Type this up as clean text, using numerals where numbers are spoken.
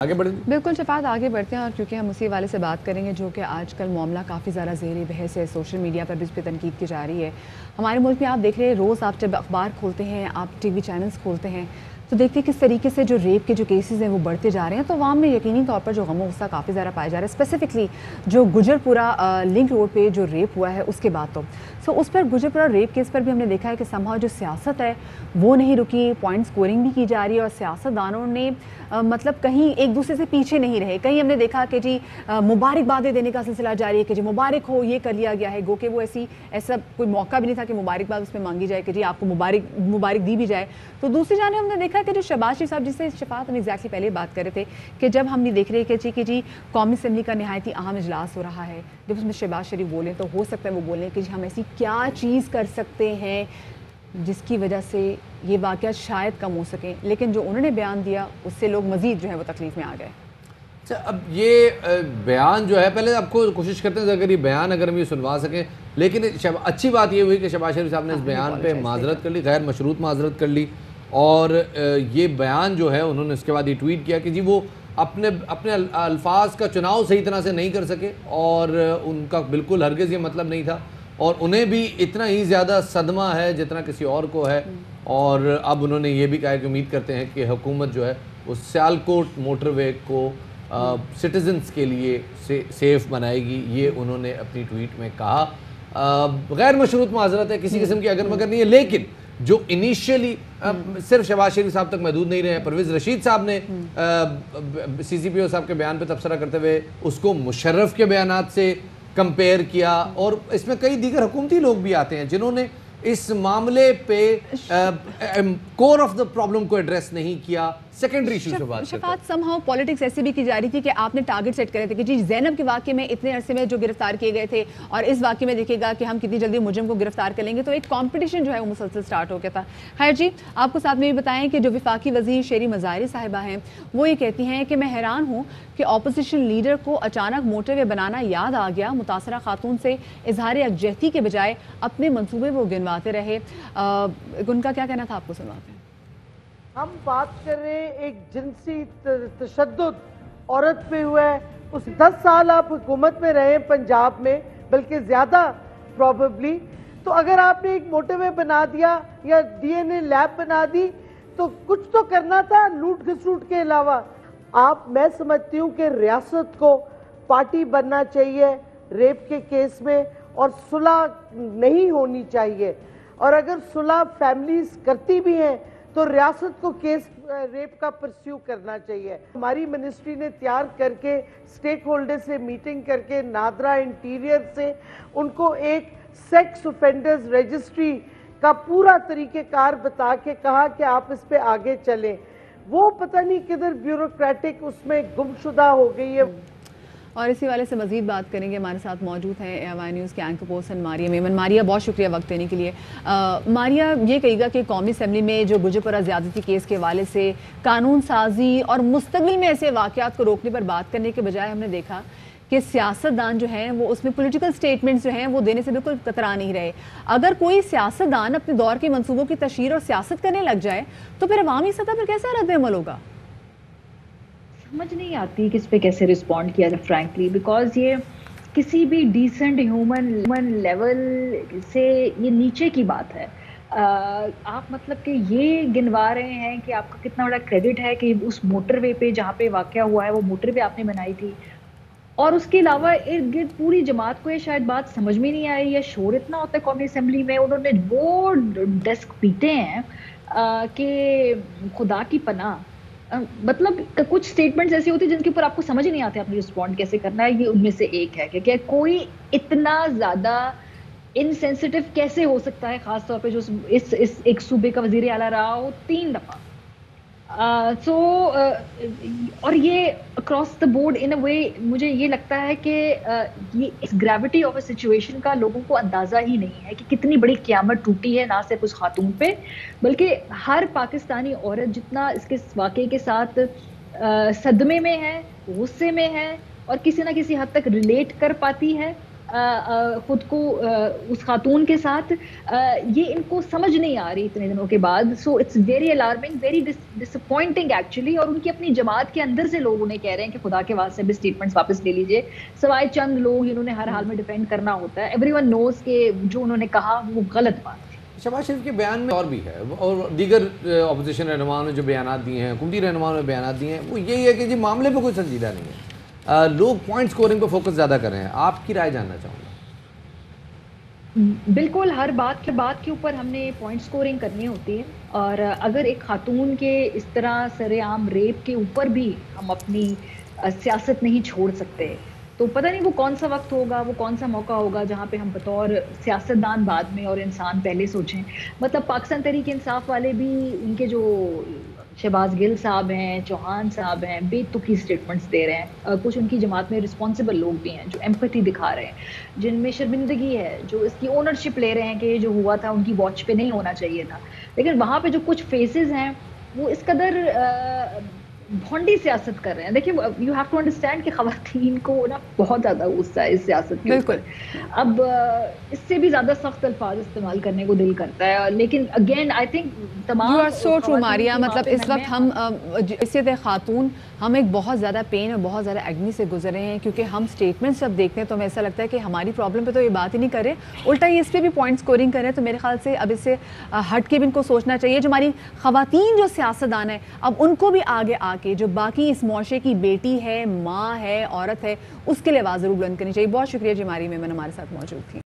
آگے بڑھیں بالکل شفاعت آگے بڑھتے ہیں اور کیونکہ ہم اسی والے سے بات کریں گے جو کہ آج کل معاملہ کافی زیادہ زیر بحث ہے، سوشل میڈیا پر بھی اس پہ تنقید کی جا رہی ہے۔ ہمارے ملک میں آپ دیکھ رہے ہیں روز آپ جب اخبار کھولتے ہیں، آپ ٹی وی چینلز کھولتے ہیں تو دیکھتے ہیں کس طریقے سے جو ریپ کے جو کیسز ہیں وہ بڑھتے جا رہے ہیں، تو عوام میں یقینی طور پر جو غم و غصہ کافی زیادہ پایا جا رہا ہے، اسپیسیفکلی جو گجرپورہ لنک روڈ پہ جو ریپ ہوا ہے اس کے بعد تو اس پر گجرپورہ ریپ کیس پر بھی ہم نے دیکھا ہے کہ سمہاؤ جو سیاست ہے وہ نہیں رکی، پوائنٹ سکورنگ بھی کی جا رہی ہے اور سیاستدانوں نے مطلب کہیں ایک دوسرے سے پیچھے نہیں رہے۔ کہیں ہم نے دیکھا کہ جی مبارکبادیں دینے کا سلسلہ جاری ہے کہ جی مبارک ہو، یہ کر لیا گیا ہے، گو کہ وہ ایسا کوئی موقع بھی نہیں تھا کہ مبارکباد اس میں مانگی جائے کہ جی آپ کو مبارک دی بھی جائے۔ تو دوسری جانب ہم نے دیکھا کہ جو شہباز شریف صاحب جس سے شفاعت ہم ایگزیکٹلی پہلے بات کر رہے تھے کہ جب ہم نہیں دیکھ رہے کہ جی قومی اسمبلی کا نہایت ہی اہم اجلاس ہو رہا ہے، جب اس میں شہباز شریف بولیں تو ہو سکتا ہے وہ بولیں کہ جی ہم ایسی کیا چیز کر سکتے ہیں جس کی وجہ سے یہ واقعات شاید کم ہو سکیں، لیکن جو انہوں نے بیان دیا اس سے لوگ مزید جو ہے وہ تکلیف میں آ گئے۔ اچھا، اب یہ بیان جو ہے پہلے آپ کو کوشش کرتے ہیں اگر یہ بیان اگر ہم یہ سنوا سکیں، لیکن اچھی بات یہ ہوئی کہ شہباز شریف صاحب نے اس بیان پہ معذرت کر لی، غیر مشروط معذرت کر لی، اور یہ بیان جو ہے انہوں نے اس کے بعد یہ ٹویٹ کیا کہ جی وہ اپنے الفاظ کا چناؤ صحیح طرح سے نہیں کر سکے اور ان کا بالکل ہرگز یہ مطلب نہیں تھا، اور انہیں بھی اتنا ہی زیادہ صدمہ ہے جتنا کسی اور کو ہے، اور اب انہوں نے یہ بھی کہا کہ امید کرتے ہیں کہ حکومت جو ہے اس سیالکوٹ موٹر وے کو سٹیزنز کے لیے سیف بنائے گی، یہ انہوں نے اپنی ٹویٹ میں کہا۔ غیر مشروط معذرت ہے، کسی قسم کی اگر مگر نہیں ہے، لیکن جو انیشیلی صرف شہباز شریف صاحب تک محدود نہیں رہے، پرویز رشید صاحب نے سی سی پی او صاحب کے بیان پہ تبصرہ کرتے ہوئے اس کو مشرف کے بیانات سے کمپیئر کیا، اور اس میں کئی دیگر حکومتی لوگ بھی آتے ہیں جنہوں نے اس معاملے پہ کور آف دا پرابلم کو ایڈریس نہیں کیا، سیکنڈری ایشو سے بات کرتے ہیں۔ شفاعت سمہاؤ پالیٹکس ایسی بھی کی جا رہی تھی کہ آپ نے ٹارگٹ سیٹ کرے تھے کہ جی زینب کے واقعے میں اتنے عرصے میں جو گرفتار کیے گئے تھے اور اس واقعے میں دیکھے گا کہ ہم کتنی جلدی مجرم کو گرفتار کر لیں گے، تو ایک کمپٹیشن جو ہے وہ مسلسل سٹارٹ ہو گیا تھا۔ خیر جی، آپ کو ساتھ میں بھی بتائیں کہ جو وفاقی وزیر شیری مظاہری صاحبہ ہیں وہ یہ کہتی ہیں کہ میں حیران ہوں کہ اپوزیشن لیڈر کو اچانک موٹر وے بنانا یاد آ گیا، متاثرہ خاتون سے اظہار یکجہتی کے بجائے اپنے منصوبے وہ گنواتے رہے۔ ان کا کیا کہنا تھا، آپ کو سنواتے ہیں۔ ہم بات کر رہے ہیں ایک جنسی تشدد عورت پہ ہوا ہے، اس 10 سال آپ حکومت میں رہے پنجاب میں، بلکہ زیادہ پروبیبلی، تو اگر آپ نے ایک موٹر وے بنا دیا یا ڈی این اے لیب بنا دی تو کچھ تو کرنا تھا لوٹ گھسوٹ کے علاوہ۔ میں سمجھتی ہوں کہ ریاست کو پارٹی بننا چاہیے ریپ کے کیس میں، اور صلح نہیں ہونی چاہیے، اور اگر صلح فیملیز کرتی بھی ہیں تو ریاست کو کیس ریپ کا پرسیو کرنا چاہیے۔ ہماری منسٹری نے تیار کر کے سٹیک ہولڈر سے میٹنگ کر کے نادرا انٹیریئر سے ان کو ایک سیکس اوفینڈرز رجسٹری کا پورا طریقہ کار بتا کے کہا کہ آپ اس پہ آگے چلیں، وہ پتہ نہیں کدھر بیوروکریٹک اس میں گمشدہ ہو گئی ہے۔ اور اسی والے سے مزید بات کریں گے، ہمارے ساتھ موجود ہیں AMI نیوز کے اینکر پرسن ماریہ میمن۔ ماریہ، بہت شکریہ وقت دینے کے لیے۔ ماریہ، یہ کہے گا کہ قومی اسمبلی میں جو گجرپورہ زیادتی کیس کے حوالے سے قانون سازی اور مستقبل میں ایسے واقعات کو روکنے پر بات کرنے کے بجائے ہم نے دیکھا کہ سیاستدان جو ہیں وہ اس میں پولیٹیکل سٹیٹمنٹس جو ہیں وہ دینے سے بالکل کترا نہیں رہے۔ اگر کوئی سیاستدان اپنے دور کے منصوبوں کی تشہیر اور سیاست کرنے لگ جائے تو پھر عوامی سطح پر کیسا رد عمل ہوگا؟ سمجھ نہیں آتی کہ اس پہ کیسے رسپونڈ کیا جائے فرینکلی، بیکاز یہ کسی بھی ڈیسنٹ ہیومن لیول سے یہ نیچے کی بات ہے۔ آپ مطلب کہ یہ گنوا رہے ہیں کہ آپ کا کتنا بڑا کریڈٹ ہے کہ اس موٹر وے پہ جہاں پہ واقعہ ہوا ہے وہ موٹر وے آپ نے بنائی تھی، اور اس کے علاوہ ارد گرد پوری جماعت کو یہ شاید بات سمجھ میں نہیں آئی، یا شور اتنا ہوتا ہے قومی اسمبلی میں، انہوں نے وہ ڈیسک پیٹے ہیں کہ خدا کی پناہ۔ مطلب کچھ سٹیٹمنٹس ایسی ہوتی ہیں جن کے اوپر آپ کو سمجھ نہیں آتے اپنی رسپونڈ کیسے کرنا ہے، یہ ان میں سے ایک ہے کہ کوئی اتنا زیادہ انسینسٹیو کیسے ہو سکتا ہے، خاص طور پہ جو اس ایک صوبے کا وزیر اعلیٰ رہا ہو 3 دفعہ۔ اور یہ اکراس دا بورڈ ان اے وے مجھے یہ لگتا ہے کہ یہ اس گریوٹی آف اے سچویشن کا لوگوں کو اندازہ ہی نہیں ہے کہ کتنی بڑی قیامت ٹوٹی ہے، نہ صرف اس خاتون پہ بلکہ ہر پاکستانی عورت جتنا اس کے واقعے کے ساتھ صدمے میں ہے، غصے میں ہے اور کسی نہ کسی حد تک ریلیٹ کر پاتی ہے، خود کو اس خاتون کے ساتھ، یہ ان کو سمجھ نہیں آ رہی اتنے دنوں کے بعد. So it's very alarming, very disappointing actually. اور ان کی اپنی جماعت کے اندر سے لوگ انہیں کہہ رہے ہیں کہ خدا کے واسطے بھی اسٹیٹمنٹس واپس لے لیجیے، سوائے چند لوگ جنہوں نے ہر حال میں ڈیفینڈ کرنا ہوتا ہے. ایوری ون نوز کہ جو انہوں نے کہا وہ غلط بات تھی. شہباز شریف کے بیان میں اور بھی ہے، اور دیگر اپوزیشن رہنماؤں نے جو بیانات دیے ہیں، حکومتی رہنماؤں نے بیانات دیے ہیں، وہ یہی ہے کہ جی معاملے پہ کوئی سنجیدہ نہیں ہے، لوگ پوائنٹ سکورنگ پہ فوکس زیادہ کر رہے ہیں. آپ کی رائے جاننا چاہوں گا. بالکل، ہر بات کے اوپر ہم نے پوائنٹ سکورنگ کرنی ہوتی ہے، اور اگر ایک خاتون کے اس طرح سر عام ریپ کے اوپر بھی ہم اپنی سیاست نہیں چھوڑ سکتے، تو پتہ نہیں وہ کون سا وقت ہوگا، وہ کون سا موقع ہوگا جہاں پہ ہم بطور سیاستدان بعد میں اور انسان پہلے سوچیں. مطلب پاکستان تحریک انصاف والے بھی، ان کے جو شہباز گل صاحب ہیں، چوہان صاحب ہیں، بے تکی اسٹیٹمنٹس دے رہے ہیں. کچھ ان کی جماعت میں رسپانسبل لوگ بھی ہیں جو ایمپتھی دکھا رہے ہیں، جن میں شرمندگی ہے، جو اس کی اونرشپ لے رہے ہیں کہ یہ جو ہوا تھا ان کی واچ پہ نہیں ہونا چاہیے تھا. لیکن وہاں پہ جو کچھ فیسز ہیں وہ اس قدر بھونڈی سیاست کر رہے ہیں. دیکھیں، یو ہیو ٹو انڈرسٹینڈ کہ خواتین کو نا بہت زیادہ غصہ ہے اس سیاست کے اوپر. اب اس سے بھی زیادہ سخت الفاظ استعمال کرنے کو دل کرتا ہے. لیکن اگین آئی تھنک تمام یو آر سو ٹرو ماریا. مطلب اس وقت ہم حیثیت خاتون ہم ایک بہت زیادہ پین اور بہت زیادہ ایگنی سے گزر رہے ہیں، کیونکہ ہم اسٹیٹمنٹس جب دیکھتے ہیں تو ہمیں ایسا لگتا ہے کہ ہماری پرابلم پہ تو یہ بات ہی نہیں کر رہے، الٹا یہ اس پہ بھی پوائنٹ سکورنگ کر رہے ہیں. تو میرے خیال سے اب اس سے ہٹ کے بھی ان کو سوچنا چاہیے. جو ہماری خواتین جو سیاستدان ہیں، اب ان کو بھی آگے آ کے جو باقی اس معاشرے کی بیٹی ہے، ماں ہے، عورت ہے، اس کے لیے آواز ضرور بلند کرنی چاہیے. بہت شکریہ جی، ہماری مہمان ہمارے ساتھ موجود تھی.